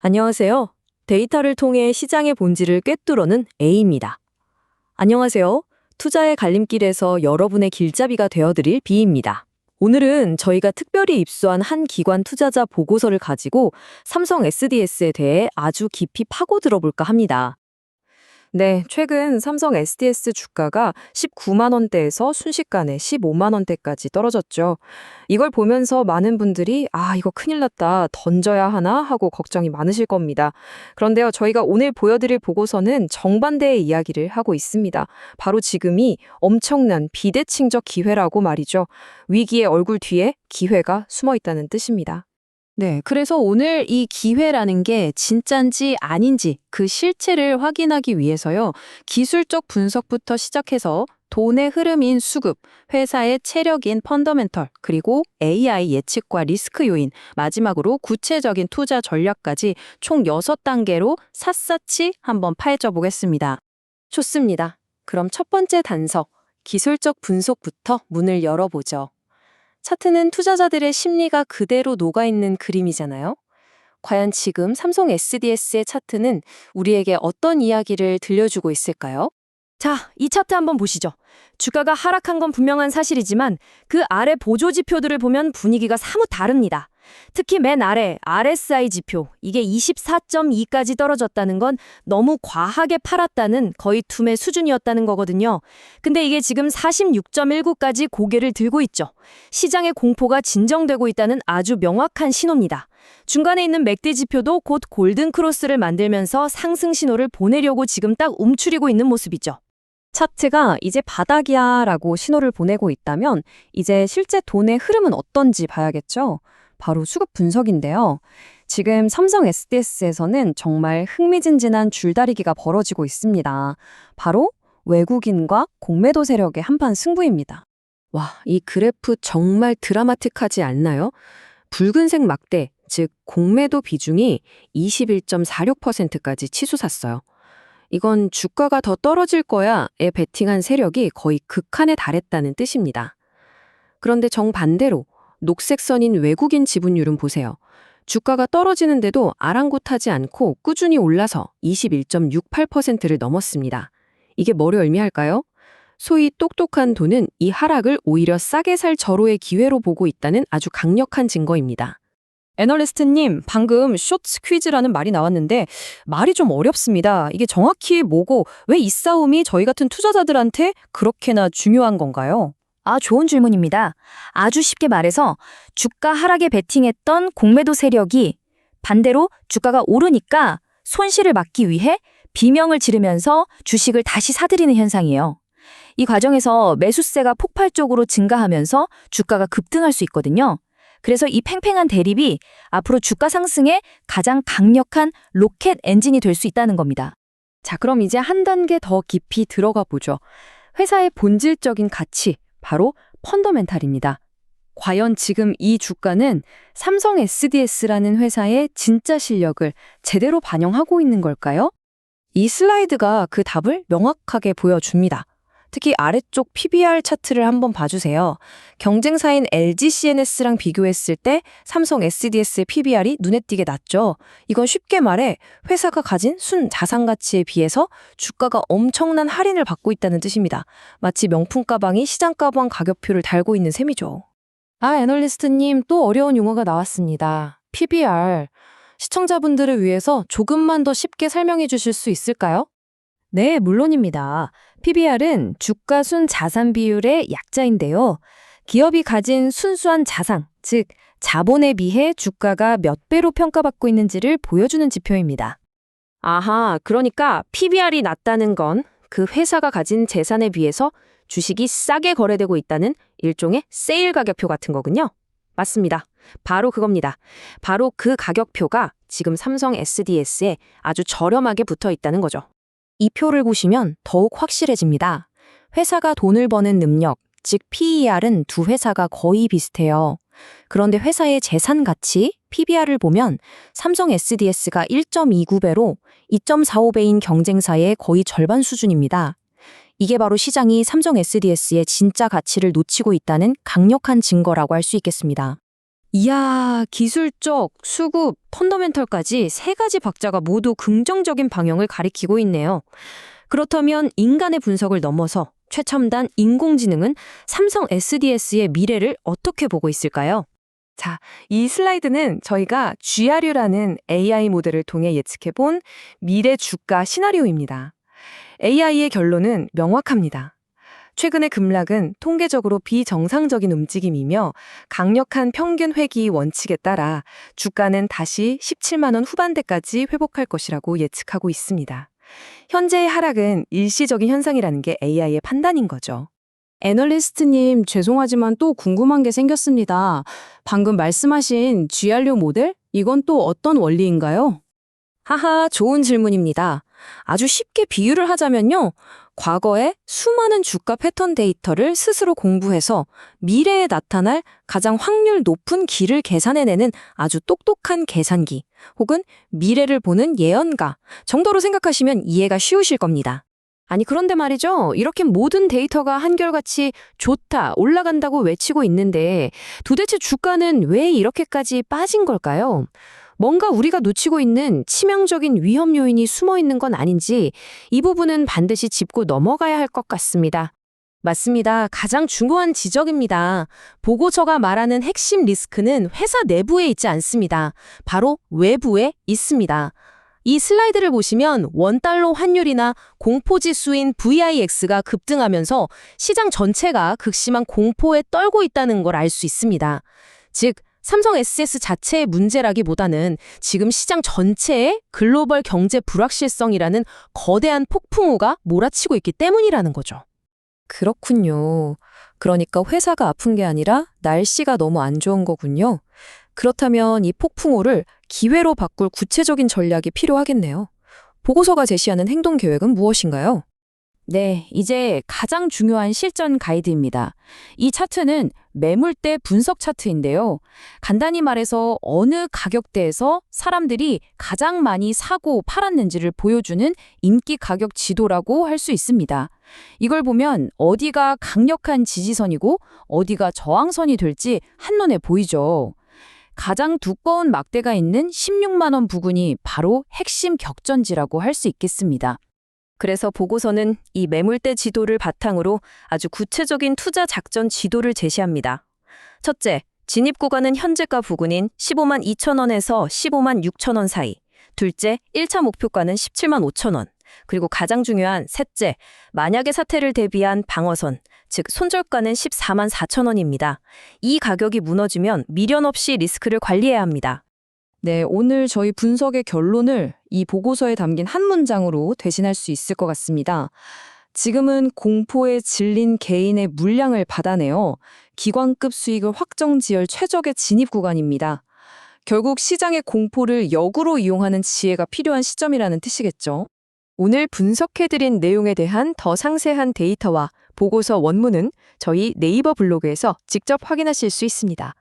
안녕하세요. 데이터를 통해 시장의 본질을 꿰뚫어는 A입니다. 안녕하세요. 투자의 갈림길에서 여러분의 길잡이가 되어드릴 B입니다. 오늘은 저희가 특별히 입수한 한 기관 투자자 보고서를 가지고 삼성 SDS에 대해 아주 깊이 파고 들어볼까 합니다. 네, 최근 삼성 SDS 주가가 19만 원대에서 순식간에 15만 원대까지 떨어졌죠. 이걸 보면서 많은 분들이 이거 큰일 났다, 던져야 하나 하고 걱정이 많으실 겁니다. 그런데요, 저희가 오늘 보여드릴 보고서는 정반대의 이야기를 하고 있습니다. 바로 지금이 엄청난 비대칭적 기회라고 말이죠. 위기의 얼굴 뒤에 기회가 숨어 있다는 뜻입니다. 네, 그래서 오늘 이 기회라는 게 진짠지 아닌지 그 실체를 확인하기 위해서요, 기술적 분석부터 시작해서 돈의 흐름인 수급, 회사의 체력인 펀더멘털, 그리고 AI 예측과 리스크 요인, 마지막으로 구체적인 투자 전략까지 총 6단계로 샅샅이 한번 파헤쳐 보겠습니다. 좋습니다. 그럼 첫 번째 단서, 기술적 분석부터 문을 열어보죠. 차트는 투자자들의 심리가 그대로 녹아있는 그림이잖아요. 과연 지금 삼성 SDS의 차트는 우리에게 어떤 이야기를 들려주고 있을까요? 자, 이 차트 한번 보시죠. 주가가 하락한 건 분명한 사실이지만 그 아래 보조 지표들을 보면 분위기가 사뭇 다릅니다. 특히 맨 아래 RSI 지표, 이게 24.2까지 떨어졌다는 건 너무 과하게 팔았다는 거의 투매 수준이었다는 거거든요. 근데 이게 지금 46.19까지 고개를 들고 있죠. 시장의 공포가 진정되고 있다는 아주 명확한 신호입니다. 중간에 있는 맥디 지표도 곧 골든 크로스를 만들면서 상승 신호를 보내려고 지금 딱 움츠리고 있는 모습이죠. 차트가 이제 바닥이야 라고 신호를 보내고 있다면 이제 실제 돈의 흐름은 어떤지 봐야겠죠. 바로 수급 분석인데요. 지금 삼성 SDS에서는 정말 흥미진진한 줄다리기가 벌어지고 있습니다. 바로 외국인과 공매도 세력의 한판 승부입니다. 와, 이 그래프 정말 드라마틱하지 않나요? 붉은색 막대, 즉 공매도 비중이 21.46%까지 치솟았어요. 이건 주가가 더 떨어질 거야에 베팅한 세력이 거의 극한에 달했다는 뜻입니다. 그런데 정반대로 녹색 선인 외국인 지분율은 보세요. 주가가 떨어지는데도 아랑곳하지 않고 꾸준히 올라서 21.68%를 넘었습니다. 이게 뭐를 의미할까요? 소위 똑똑한 돈은 이 하락을 오히려 싸게 살 절호의 기회로 보고 있다는 아주 강력한 증거입니다. 애널리스트님, 방금 숏 퀴즈라는 말이 나왔는데 말이 좀 어렵습니다. 이게 정확히 뭐고 왜 이 싸움이 저희 같은 투자자들한테 그렇게나 중요한 건가요? 좋은 질문입니다. 아주 쉽게 말해서 주가 하락에 베팅했던 공매도 세력이 반대로 주가가 오르니까 손실을 막기 위해 비명을 지르면서 주식을 다시 사들이는 현상이에요. 이 과정에서 매수세가 폭발적으로 증가하면서 주가가 급등할 수 있거든요. 그래서 이 팽팽한 대립이 앞으로 주가 상승의 가장 강력한 로켓 엔진이 될 수 있다는 겁니다. 자, 그럼 이제 한 단계 더 깊이 들어가 보죠. 회사의 본질적인 가치, 바로 펀더멘탈입니다. 과연 지금 이 주가는 삼성 SDS라는 회사의 진짜 실력을 제대로 반영하고 있는 걸까요? 이 슬라이드가 그 답을 명확하게 보여줍니다. 특히 아래쪽 PBR 차트를 한번 봐주세요. 경쟁사인 LG CNS랑 비교했을 때 삼성 SDS의 PBR이 눈에 띄게 낮죠. 이건 쉽게 말해 회사가 가진 순 자산 가치에 비해서 주가가 엄청난 할인을 받고 있다는 뜻입니다. 마치 명품 가방이 시장 가방 가격표를 달고 있는 셈이죠. 애널리스트님, 또 어려운 용어가 나왔습니다. PBR. 시청자분들을 위해서 조금만 더 쉽게 설명해 주실 수 있을까요? 네, 물론입니다. PBR은 주가 순 자산 비율의 약자인데요. 기업이 가진 순수한 자산, 즉 자본에 비해 주가가 몇 배로 평가받고 있는지를 보여주는 지표입니다. 그러니까 PBR이 낮다는 건 그 회사가 가진 재산에 비해서 주식이 싸게 거래되고 있다는 일종의 세일 가격표 같은 거군요. 맞습니다. 바로 그겁니다. 바로 그 가격표가 지금 삼성 SDS에 아주 저렴하게 붙어 있다는 거죠. 이 표를 보시면 더욱 확실해집니다. 회사가 돈을 버는 능력, 즉 PER은 두 회사가 거의 비슷해요. 그런데 회사의 재산 가치, PBR을 보면 삼성 SDS가 1.29배로 2.45배인 경쟁사의 거의 절반 수준입니다. 이게 바로 시장이 삼성 SDS의 진짜 가치를 놓치고 있다는 강력한 증거라고 할 수 있겠습니다. 이야, 기술적, 수급, 펀더멘털까지 세 가지 박자가 모두 긍정적인 방향을 가리키고 있네요. 그렇다면 인간의 분석을 넘어서 최첨단 인공지능은 삼성 SDS의 미래를 어떻게 보고 있을까요? 자, 이 슬라이드는 저희가 GRU라는 AI 모델을 통해 예측해본 미래 주가 시나리오입니다. AI의 결론은 명확합니다. 최근의 급락은 통계적으로 비정상적인 움직임이며 강력한 평균 회귀 원칙에 따라 주가는 다시 17만 원 후반대까지 회복할 것이라고 예측하고 있습니다. 현재의 하락은 일시적인 현상이라는 게 AI의 판단인 거죠. 애널리스트님, 죄송하지만 또 궁금한 게 생겼습니다. 방금 말씀하신 GRU 모델? 이건 또 어떤 원리인가요? 하하, 좋은 질문입니다. 아주 쉽게 비유를 하자면요. 과거에 수많은 주가 패턴 데이터를 스스로 공부해서 미래에 나타날 가장 확률 높은 길을 계산해내는 아주 똑똑한 계산기, 혹은 미래를 보는 예언가 정도로 생각하시면 이해가 쉬우실 겁니다. 아니, 그런데 말이죠. 이렇게 모든 데이터가 한결같이 좋다, 올라간다고 외치고 있는데 도대체 주가는 왜 이렇게까지 빠진 걸까요? 뭔가 우리가 놓치고 있는 치명적인 위험 요인이 숨어 있는 건 아닌지 이 부분은 반드시 짚고 넘어가야 할 것 같습니다. 맞습니다. 가장 중요한 지적입니다. 보고서가 말하는 핵심 리스크는 회사 내부에 있지 않습니다. 바로 외부에 있습니다. 이 슬라이드를 보시면 원달러 환율이나 공포지수인 VIX가 급등하면서 시장 전체가 극심한 공포에 떨고 있다는 걸 알 수 있습니다. 즉, 삼성 SS 자체의 문제라기보다는 지금 시장 전체의 글로벌 경제 불확실성이라는 거대한 폭풍우가 몰아치고 있기 때문이라는 거죠. 그렇군요. 그러니까 회사가 아픈 게 아니라 날씨가 너무 안 좋은 거군요. 그렇다면 이 폭풍우를 기회로 바꿀 구체적인 전략이 필요하겠네요. 보고서가 제시하는 행동 계획은 무엇인가요? 네, 이제 가장 중요한 실전 가이드입니다. 이 차트는 매물대 분석 차트인데요. 간단히 말해서 어느 가격대에서 사람들이 가장 많이 사고 팔았는지를 보여주는 인기 가격 지도라고 할 수 있습니다. 이걸 보면 어디가 강력한 지지선이고 어디가 저항선이 될지 한눈에 보이죠. 가장 두꺼운 막대가 있는 16만 원 부근이 바로 핵심 격전지라고 할 수 있겠습니다. 그래서 보고서는 이 매물대 지도를 바탕으로 아주 구체적인 투자 작전 지도를 제시합니다. 첫째, 진입 구간은 현재가 부근인 15만 2천 원에서 15만 6천 원 사이. 둘째, 1차 목표가는 17만 5천 원. 그리고 가장 중요한 셋째, 만약의 사태를 대비한 방어선, 즉 손절가는 14만 4천 원입니다. 이 가격이 무너지면 미련 없이 리스크를 관리해야 합니다. 네, 오늘 저희 분석의 결론을 이 보고서에 담긴 한 문장으로 대신할 수 있을 것 같습니다. 지금은 공포에 질린 개인의 물량을 받아내어 기관급 수익을 확정지을 최적의 진입 구간입니다. 결국 시장의 공포를 역으로 이용하는 지혜가 필요한 시점이라는 뜻이겠죠. 오늘 분석해드린 내용에 대한 더 상세한 데이터와 보고서 원문은 저희 네이버 블로그에서 직접 확인하실 수 있습니다.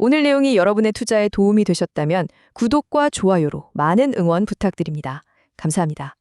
오늘 내용이 여러분의 투자에 도움이 되셨다면 구독과 좋아요로 많은 응원 부탁드립니다. 감사합니다.